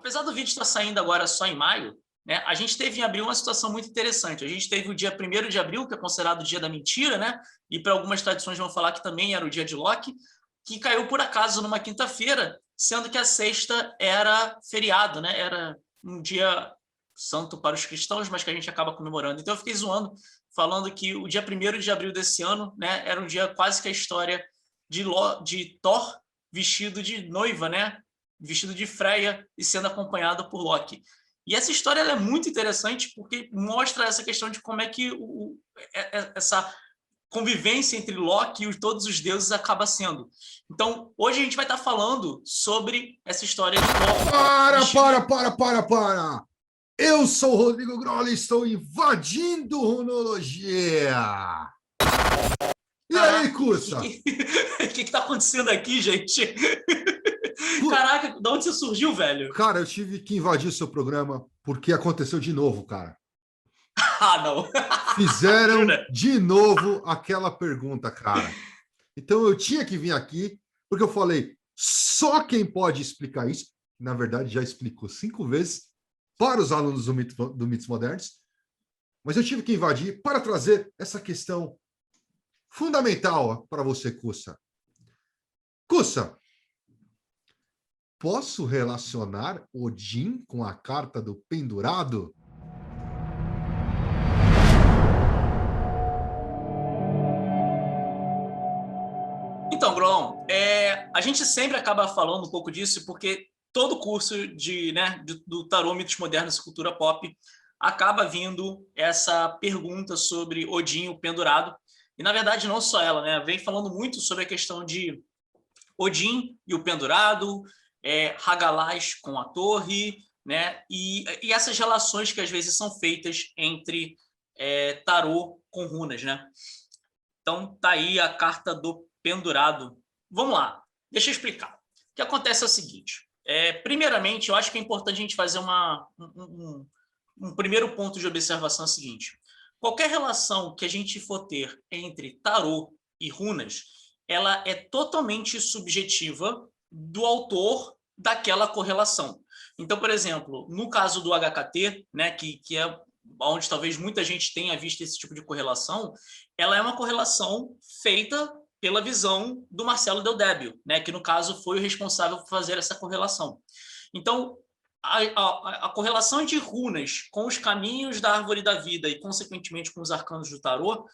apesar do vídeo estar saindo agora só em maio, né, a gente teve em abril uma situação muito interessante. A gente teve o dia 1º de abril, que é considerado o dia da mentira, né? E para algumas tradições vão falar que também era o dia de Loki, que caiu por acaso numa quinta-feira, sendo que a sexta era feriado, né? Era um dia santo para os cristãos, mas que a gente acaba comemorando. Então eu fiquei zoando, falando que o dia 1º de abril desse ano, né, era um dia quase que a história de Thor vestido de noiva, né? Vestido de Freya e sendo acompanado por Loki. E essa história ela é muito interessante porque mostra essa questão de como é que essa convivência entre Loki e todos os deuses acaba sendo. Então, hoje a gente vai estar falando sobre essa história de Thor. Para! Eu sou o Rodrigo Grola e estou invadindo Runologia! E aí, Cussa? O que está acontecendo aqui, gente? Caraca, de onde você surgiu, velho? Cara, eu tive que invadir o seu programa porque aconteceu de novo, cara. Ah, não. Fizeram de novo aquela pergunta, cara. Então eu tinha que vir aqui porque eu falei, só quem pode explicar isso, na verdade já explicou 5 vezes para os alunos do Mitos Modernos, mas eu tive que invadir para trazer essa questão fundamental para você, Cussa. Cussa, posso relacionar Odin com a carta do pendurado? Então, Grolão, a gente sempre acaba falando um pouco disso porque todo curso do Tarô, Mitos Modernos e Cultura Pop acaba vindo essa pergunta sobre Odin, o pendurado. E, na verdade, não só ela, né? Vem falando muito sobre a questão de Odin e o pendurado, Hagalaz com a torre, né? E essas relações que às vezes são feitas entre tarô com runas, né? Então, tá aí a carta do pendurado. Vamos lá, deixa eu explicar. O que acontece é o seguinte. Primeiramente, eu acho que é importante a gente fazer um primeiro ponto de observação é o seguinte. Qualquer relação que a gente for ter entre tarô e runas, ela é totalmente subjetiva do autor daquela correlação. Então, por exemplo, no caso do HKT, né, que é onde talvez muita gente tenha visto esse tipo de correlação, ela é uma correlação feita pela visão do Marcelo Del Débio, né, que no caso foi o responsável por fazer essa correlação. Então, a correlação de runas com os caminhos da árvore da vida e, consequentemente, com os arcanos do tarô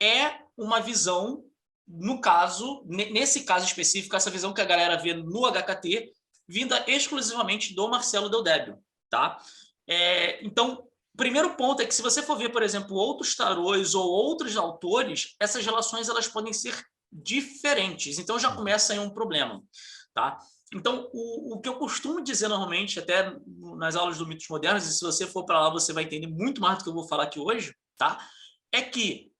é uma visão, no caso, nesse caso específico, essa visão que a galera vê no HKT, vinda exclusivamente do Marcelo Del Débio, tá? Então, o primeiro ponto é que se você for ver, por exemplo, outros tarôs ou outros autores, essas relações elas podem ser diferentes. Então, já começa aí um problema, tá? Então, o que eu costumo dizer normalmente, até nas aulas do Mitos Modernos, e se você for para lá, você vai entender muito mais do que eu vou falar aqui hoje, tá? É que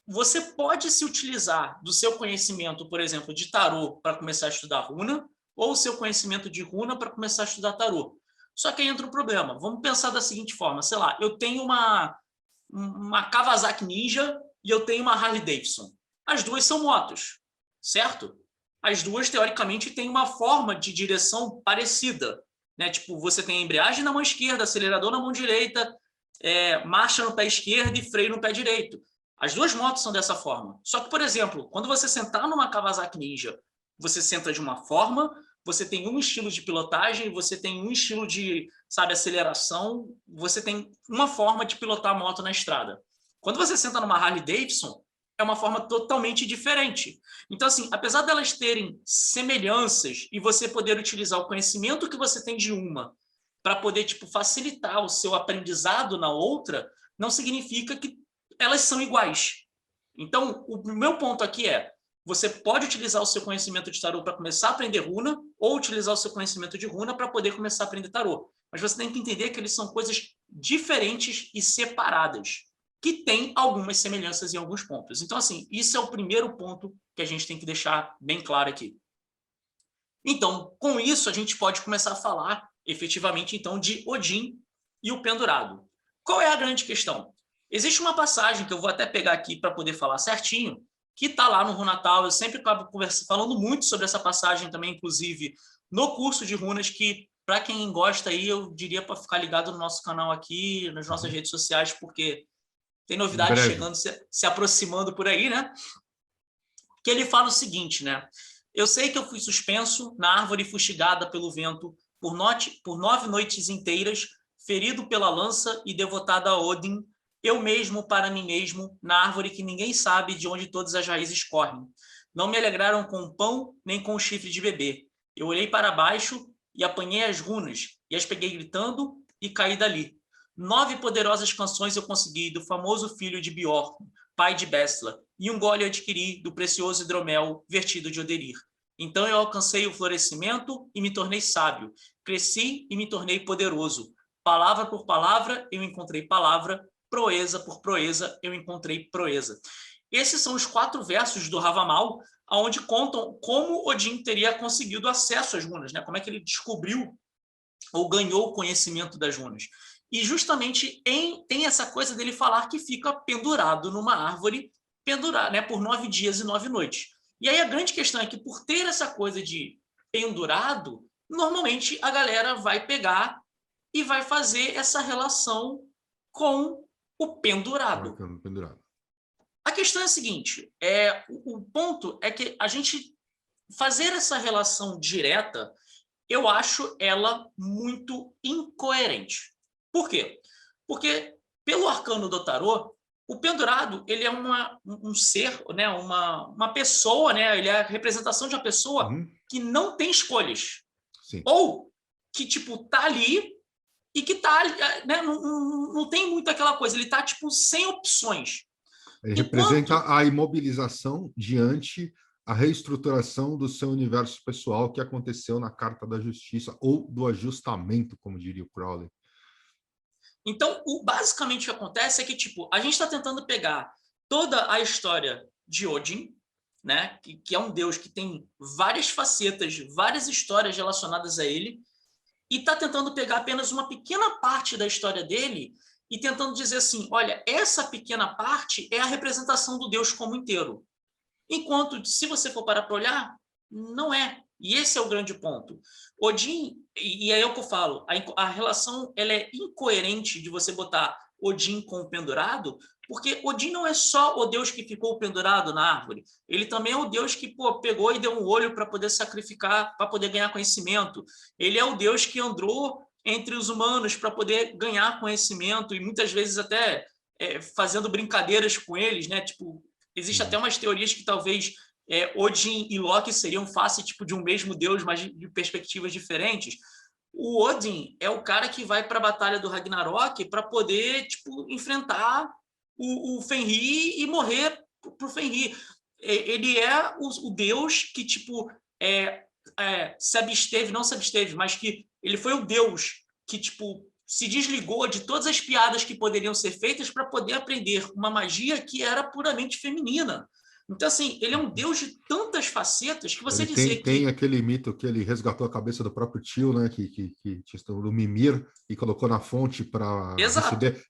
você pode se utilizar do seu conhecimento, por exemplo, de tarô para começar a estudar runa, ou o seu conhecimento de runa para começar a estudar tarô. Só que aí entra um problema. Vamos pensar da seguinte forma, sei lá, eu tenho uma Kawasaki Ninja e eu tenho uma Harley Davidson. As duas são motos, certo? As duas, teoricamente, têm uma forma de direção parecida, né? Tipo, você tem a embreagem na mão esquerda, acelerador na mão direita, marcha no pé esquerdo e freio no pé direito. As duas motos são dessa forma. Só que, por exemplo, quando você sentar numa Kawasaki Ninja, você senta de uma forma, você tem um estilo de pilotagem, você tem um estilo de, sabe, aceleração, você tem uma forma de pilotar a moto na estrada. Quando você senta numa Harley Davidson, é uma forma totalmente diferente. Então, assim, apesar delas terem semelhanças e você poder utilizar o conhecimento que você tem de uma para poder, tipo, facilitar o seu aprendizado na outra, não significa que elas são iguais. Então, o meu ponto aqui é, você pode utilizar o seu conhecimento de tarô para começar a aprender runa, ou utilizar o seu conhecimento de runa para poder começar a aprender tarô. Mas você tem que entender que eles são coisas diferentes e separadas, que têm algumas semelhanças em alguns pontos. Então, assim, isso é o primeiro ponto que a gente tem que deixar bem claro aqui. Então, com isso, a gente pode começar a falar, efetivamente, então, de Odin e o pendurado. Qual é a grande questão? Existe uma passagem que eu vou até pegar aqui para poder falar certinho, que está lá no Runatal. Eu sempre acabo falando muito sobre essa passagem também, inclusive, no curso de runas, que para quem gosta aí, eu diria para ficar ligado no nosso canal aqui, nas nossas redes sociais, porque tem novidades chegando, se aproximando por aí, né? Que ele fala o seguinte, né? Eu sei que eu fui suspenso na árvore fustigada pelo vento por 9 noites inteiras, ferido pela lança e devotado a Odin, eu mesmo para mim mesmo, na árvore que ninguém sabe de onde todas as raízes correm. Não me alegraram com o pão, nem com o chifre de bebê. Eu olhei para baixo e apanhei as runas, e as peguei gritando e caí dali. 9 poderosas canções eu consegui do famoso filho de Bjorn, pai de Bestla, e um gole eu adquiri do precioso hidromel vertido de Oderir. Então eu alcancei o florescimento e me tornei sábio. Cresci e me tornei poderoso. Palavra por palavra eu encontrei palavra, proeza por proeza eu encontrei proeza. Esses são os 4 versos do Havamal, onde contam como Odin teria conseguido acesso às runas, né? Como é que ele descobriu ou ganhou o conhecimento das runas. E justamente tem essa coisa dele falar que fica pendurado numa árvore, pendurado, né, por 9 dias e 9 noites. E aí a grande questão é que, por ter essa coisa de pendurado, normalmente a galera vai pegar e vai fazer essa relação com o pendurado. A questão é a seguinte, o ponto é que a gente fazer essa relação direta, eu acho ela muito incoerente. Por quê? Porque, pelo arcano do tarô, o pendurado ele é um ser, né? uma pessoa, né? Ele é a representação de uma pessoa que não tem escolhas. Sim. Ou que, tipo, tá ali e que tá, né? Não tem muito aquela coisa, ele tá, tipo, sem opções. Ele representa a imobilização diante a reestruturação do seu universo pessoal que aconteceu na Carta da Justiça, ou do ajustamento, como diria o Crowley. Então, basicamente o que acontece é que, tipo, a gente está tentando pegar toda a história de Odin, né, que é um deus que tem várias facetas, várias histórias relacionadas a ele, e está tentando pegar apenas uma pequena parte da história dele e tentando dizer assim, olha, essa pequena parte é a representação do deus como inteiro. Enquanto, se você for parar para olhar, não é. E esse é o grande ponto. Odin, e é o que eu falo, a relação ela é incoerente de você botar Odin com o pendurado, porque Odin não é só o deus que ficou pendurado na árvore, ele também é o deus que pegou e deu um olho para poder sacrificar, para poder ganhar conhecimento. Ele é o deus que andou entre os humanos para poder ganhar conhecimento e muitas vezes até fazendo brincadeiras com eles, né? Tipo, existe até umas teorias que talvez Odin e Loki seriam face tipo, de um mesmo deus, mas de perspectivas diferentes. O Odin é o cara que vai para a batalha do Ragnarok para poder tipo, enfrentar o Fenrir e morrer para o Fenrir. Ele é o deus que tipo, se absteve, não se absteve, mas que ele foi o deus que tipo, se desligou de todas as piadas que poderiam ser feitas para poder aprender uma magia que era puramente feminina. Então, assim, ele é um deus de tantas facetas que você dizer que... Tem aquele mito que ele resgatou a cabeça do próprio tio, né? Que do Mimir e colocou na fonte para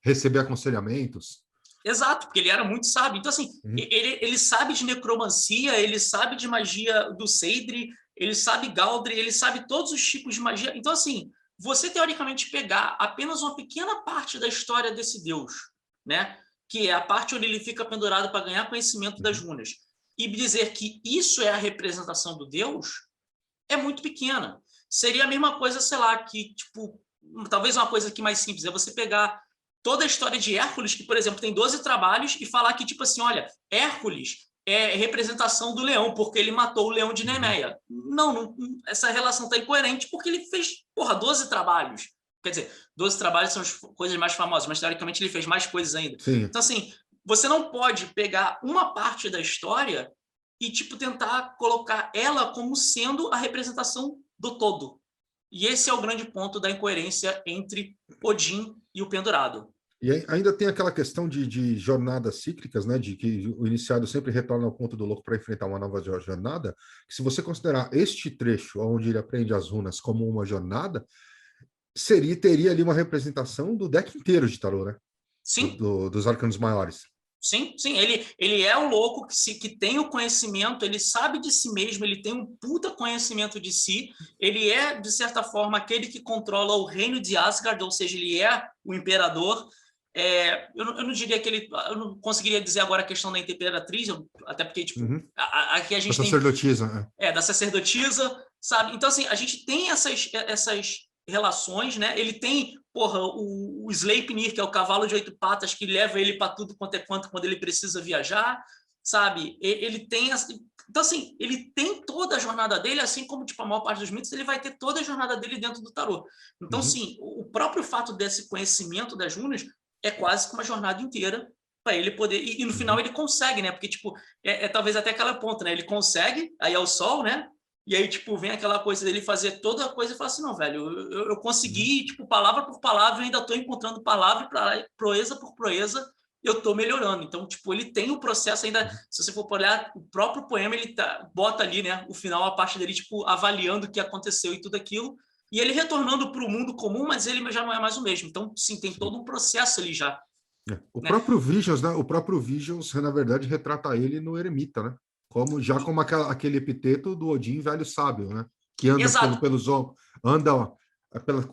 receber aconselhamentos. Exato, porque ele era muito sábio. Então, assim, ele sabe de necromancia, ele sabe de magia do Seidri, ele sabe Galdri, ele sabe todos os tipos de magia. Então, assim, você teoricamente pegar apenas uma pequena parte da história desse deus, né? Que é a parte onde ele fica pendurado para ganhar conhecimento das runas, e dizer que isso é a representação do deus, é muito pequena. Seria a mesma coisa, sei lá, que, tipo, talvez uma coisa aqui mais simples, é você pegar toda a história de Hércules, que, por exemplo, tem 12 trabalhos, e falar que, tipo assim, olha, Hércules é representação do leão, porque ele matou o leão de Nemeia. Não, essa relação está incoerente, porque ele fez, 12 trabalhos. Quer dizer, 12 trabalhos são as coisas mais famosas, mas teoricamente ele fez mais coisas ainda. Sim. Então, assim, você não pode pegar uma parte da história e, tipo, tentar colocar ela como sendo a representação do todo. E esse é o grande ponto da incoerência entre Odin e o pendurado. E ainda tem aquela questão de jornadas cíclicas, né? De que o iniciado sempre retorna ao ponto do louco para enfrentar uma nova jornada. Que se você considerar este trecho, onde ele aprende as runas, como uma jornada, teria ali uma representação do deck inteiro de tarô, né? Sim. Dos arcanos maiores. Sim, sim, ele é o louco que tem o conhecimento, ele sabe de si mesmo, ele tem um puta conhecimento de si, ele é, de certa forma, aquele que controla o reino de Asgard, ou seja, ele é o imperador. Eu não diria que eu não conseguiria dizer agora a questão da imperatriz, até porque, tipo, aqui a A gente tem... sacerdotisa. Da sacerdotisa, sabe? Então, assim, a gente tem essas relações, né? Ele tem, porra, o Sleipnir, que é o cavalo de 8 patas, que leva ele para tudo quanto é quanto quando ele precisa viajar, sabe? Ele tem... Então, assim, ele tem toda a jornada dele, assim como, tipo, a maior parte dos mitos, ele vai ter toda a jornada dele dentro do tarô. Então, sim, o próprio fato desse conhecimento das runas é quase que uma jornada inteira para ele poder... E no final ele consegue, né? Porque, tipo, talvez até aquela ponta, né? Ele consegue, aí é o sol, né? E aí, tipo, vem aquela coisa dele fazer toda a coisa e falar assim, não, velho, eu consegui, tipo, palavra por palavra, eu ainda estou encontrando palavra para proeza por proeza, eu estou melhorando. Então, tipo, ele tem o processo ainda, se você for olhar o próprio poema, ele bota ali, né, o final, a parte dele, tipo, avaliando o que aconteceu e tudo aquilo, e ele retornando para o mundo comum, mas ele já não é mais o mesmo. Então, sim, tem todo um processo ali já. O Né? próprio Visions, né? O próprio Visions, na verdade, retrata ele no Eremita, né? Como aquele epiteto do Odin, velho sábio, né? Que anda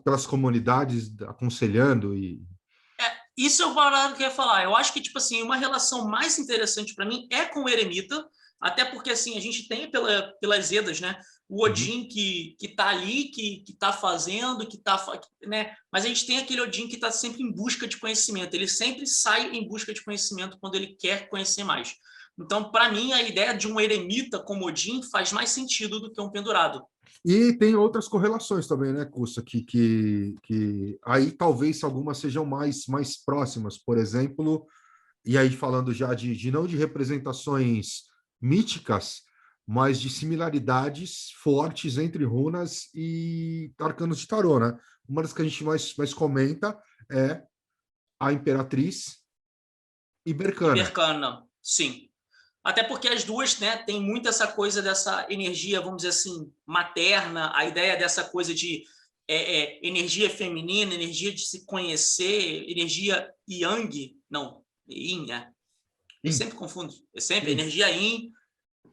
pelas comunidades aconselhando e... Isso é o parado que eu ia falar. Eu acho que, tipo assim, uma relação mais interessante para mim é com o Eremita, até porque, assim, a gente tem pelas Edas, né? O Odin que tá ali, que tá fazendo, né? Mas a gente tem aquele Odin que tá sempre em busca de conhecimento. Ele sempre sai em busca de conhecimento quando ele quer conhecer mais. Então, para mim, a ideia de um eremita como Odin faz mais sentido do que um pendurado. E tem outras correlações também, né, Cussa, que aí talvez algumas sejam mais próximas, por exemplo, e aí falando já de não de representações míticas, mas de similaridades fortes entre runas e arcanos de tarô, né? Uma das que a gente mais comenta é a Imperatriz e E Berkana. Berkana, sim. Até porque as duas, né, tem muito essa coisa dessa energia, vamos dizer assim, materna, a ideia dessa coisa de energia feminina, energia de se conhecer, energia yang, não, yin, né? Eu sempre confundo, energia yin.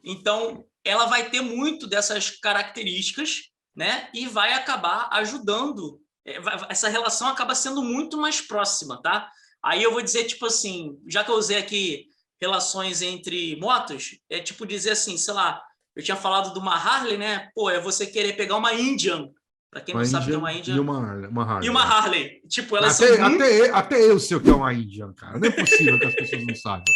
Então, ela vai ter muito dessas características, né? E vai acabar ajudando. Essa relação acaba sendo muito mais próxima, tá? Aí eu vou dizer, tipo assim, já que eu usei aqui relações entre motos, é tipo dizer assim, sei lá, eu tinha falado de uma Harley, né? Pô, é você querer pegar uma Indian. Para quem não Uma sabe o que é Indian uma e Indian. uma E Harley. uma Harley. Tipo, elas são Até, muito... até eu sei o que é uma Indian, cara. Não é possível que as pessoas não saibam.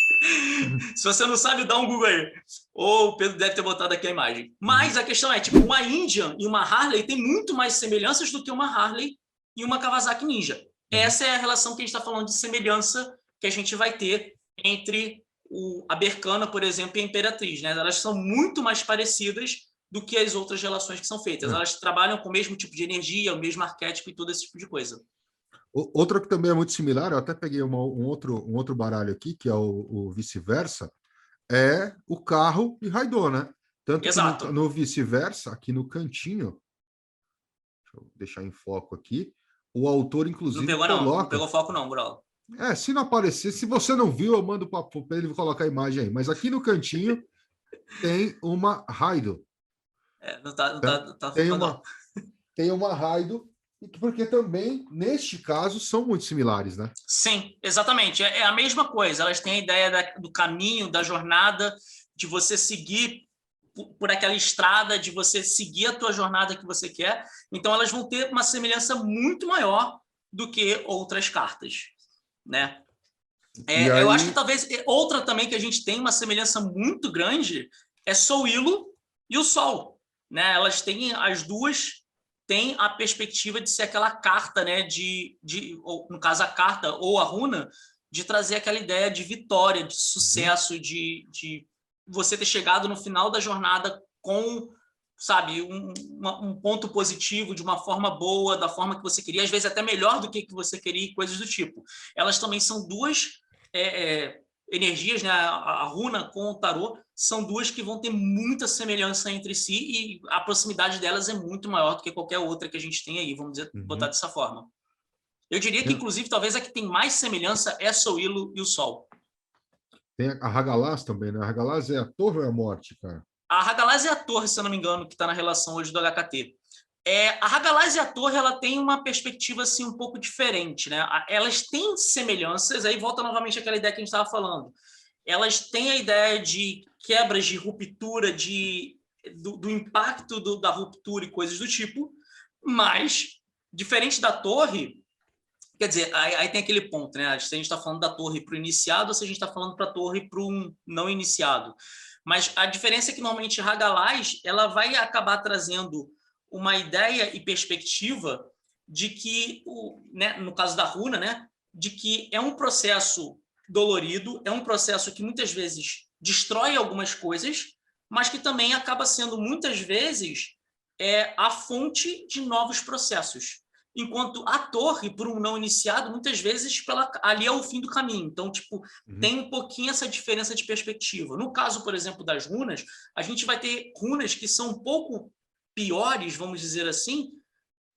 Se você não sabe, dá um Google aí. Ou o Pedro deve ter botado aqui a imagem. Mas a questão é, tipo, uma Indian e uma Harley tem muito mais semelhanças do que uma Harley e uma Kawasaki Ninja. Essa é a relação que a gente está falando de semelhança que a gente vai ter entre a Berkana, por exemplo, e a Imperatriz. Né? Elas são muito mais parecidas do que as outras relações que são feitas. Elas trabalham com o mesmo tipo de energia, o mesmo arquétipo e todo esse tipo de coisa. Outra que também é muito similar, eu até peguei um outro baralho aqui, que é o vice-versa, é o carro e Raidô, né? Tanto que Exato. no vice-versa, aqui no cantinho, deixa eu deixar em foco aqui, o autor, inclusive, Não pegou, não. Não pegou foco, não, bro. Se não aparecer, se você não viu, eu mando para ele colocar a imagem aí. Mas aqui no cantinho tem uma Raido. Não tá tem focando, não. Tem uma Raido, porque também, neste caso, são muito similares, né? Sim, exatamente. É a mesma coisa. Elas têm a ideia do caminho, da jornada, de você seguir por aquela estrada, de você seguir a tua jornada que você quer. Então, elas vão ter uma semelhança muito maior do que outras cartas, né? Eu acho que talvez outra também que a gente tem uma semelhança muito grande é Soilo e o Sol, né? Elas têm as duas têm a perspectiva de ser aquela carta, né? Ou, no caso a carta ou a runa, de trazer aquela ideia de vitória, de sucesso, de você ter chegado no final da jornada com, sabe, um ponto positivo, de uma forma boa, da forma que você queria, às vezes até melhor do que você queria, coisas do tipo. Elas também são duas energias, né? A runa com o tarô são duas que vão ter muita semelhança entre si e a proximidade delas é muito maior do que qualquer outra que a gente tem aí, vamos dizer, botar dessa forma. Eu diria que, inclusive, talvez a que tem mais semelhança é Soilo e o Sol. Tem a Hagalaz também, né? A Hagalaz é a torre ou é a morte, cara? A Hagalaz é a torre, se eu não me engano, que está na relação hoje do HKT. A Hagalaz e a torre, ela tem uma perspectiva assim um pouco diferente, né? Elas têm semelhanças, aí volta novamente aquela ideia que a gente estava falando. Elas têm a ideia de quebras, de ruptura, do impacto da ruptura e coisas do tipo, mas, diferente da torre, quer dizer, aí tem aquele ponto, né? Se a gente está falando da torre para o iniciado ou se a gente está falando para a torre para um não iniciado. Mas a diferença é que, normalmente, Hagalaz, ela vai acabar trazendo uma ideia e perspectiva de que, né, no caso da runa, né, de que é um processo dolorido, é um processo que muitas vezes destrói algumas coisas, mas que também acaba sendo muitas vezes a fonte de novos processos. Enquanto a torre, por um não iniciado, muitas vezes ali é o fim do caminho. Então, tipo, tem um pouquinho essa diferença de perspectiva. No caso, por exemplo, das runas, a gente vai ter runas que são um pouco piores, vamos dizer assim,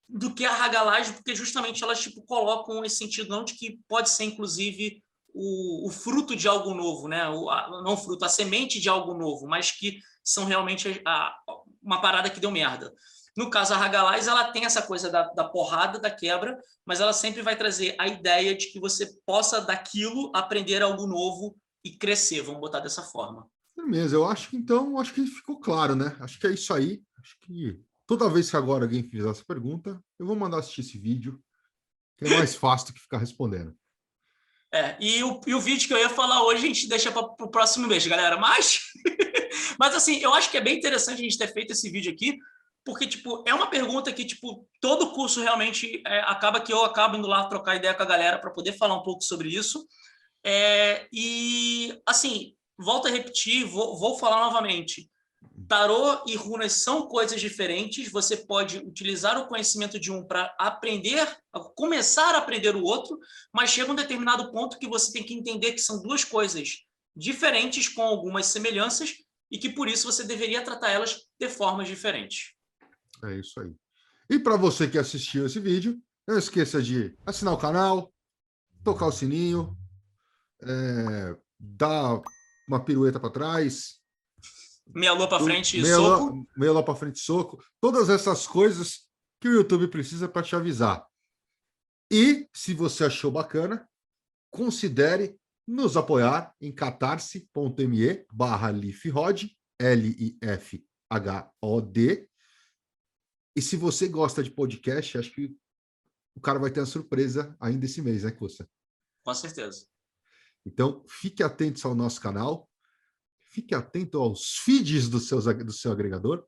do que a Hagalaz, porque justamente elas tipo, colocam esse sentido não de que pode ser, inclusive, o fruto de algo novo, né? Não fruto, a semente de algo novo, mas que são realmente uma parada que deu merda. No caso, a Hagalaz, ela tem essa coisa da porrada, da quebra, mas ela sempre vai trazer a ideia de que você possa, daquilo, aprender algo novo e crescer, vamos botar dessa forma. Beleza, eu acho que então, acho que ficou claro, né? Acho que é isso aí. Acho que toda vez que agora alguém fizer essa pergunta, eu vou mandar assistir esse vídeo, que é mais fácil do que ficar respondendo. E o vídeo que eu ia falar hoje a gente deixa para o próximo mês, galera. Mas, mas assim, eu acho que é bem interessante a gente ter feito esse vídeo aqui, porque tipo, é uma pergunta que tipo, todo curso realmente acaba que eu acabo indo lá trocar ideia com a galera para poder falar um pouco sobre isso. E assim, volto a repetir, vou falar novamente. Tarô e runas são coisas diferentes. Você pode utilizar o conhecimento de um para aprender, começar a aprender o outro, mas chega um determinado ponto que você tem que entender que são duas coisas diferentes com algumas semelhanças e que por isso você deveria tratar elas de formas diferentes. É isso aí. E para você que assistiu esse vídeo, não esqueça de assinar o canal, tocar o sininho, dar uma pirueta para trás, Meia lua para frente e soco. Meia lua para frente, soco. Todas essas coisas que o YouTube precisa para te avisar. E, se você achou bacana, considere nos apoiar em catarse.me/lifhod, LIFHOD. E se você gosta de podcast, acho que o cara vai ter uma surpresa ainda esse mês, né, Cussa? Com certeza. Então, fique atento ao nosso canal. Fique atento aos feeds do seu agregador,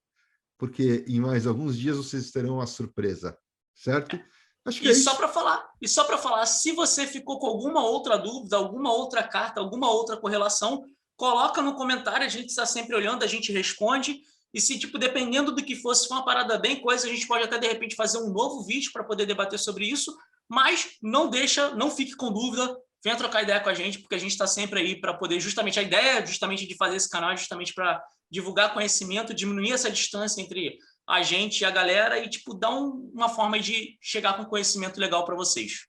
porque em mais alguns dias vocês terão uma surpresa, certo? Acho que só para falar, se você ficou com alguma outra dúvida, alguma outra carta, alguma outra correlação, coloca no comentário, a gente está sempre olhando, a gente responde. E se, tipo, dependendo do que fosse, for uma parada bem coisa, a gente pode até, de repente, fazer um novo vídeo para poder debater sobre isso, mas não fique com dúvida, venha trocar ideia com a gente, porque a gente está sempre aí para poder, justamente, a ideia justamente de fazer esse canal é justamente para divulgar conhecimento, diminuir essa distância entre a gente e a galera e, tipo, dar uma forma de chegar com conhecimento legal para vocês.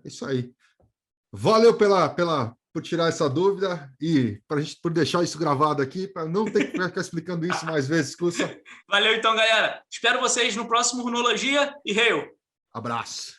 É isso aí. Valeu por tirar essa dúvida e por deixar isso gravado aqui, para não ter que ficar explicando isso mais vezes, Cussa. Valeu, então, galera. Espero vocês no próximo Runologia e Hail! Abraço.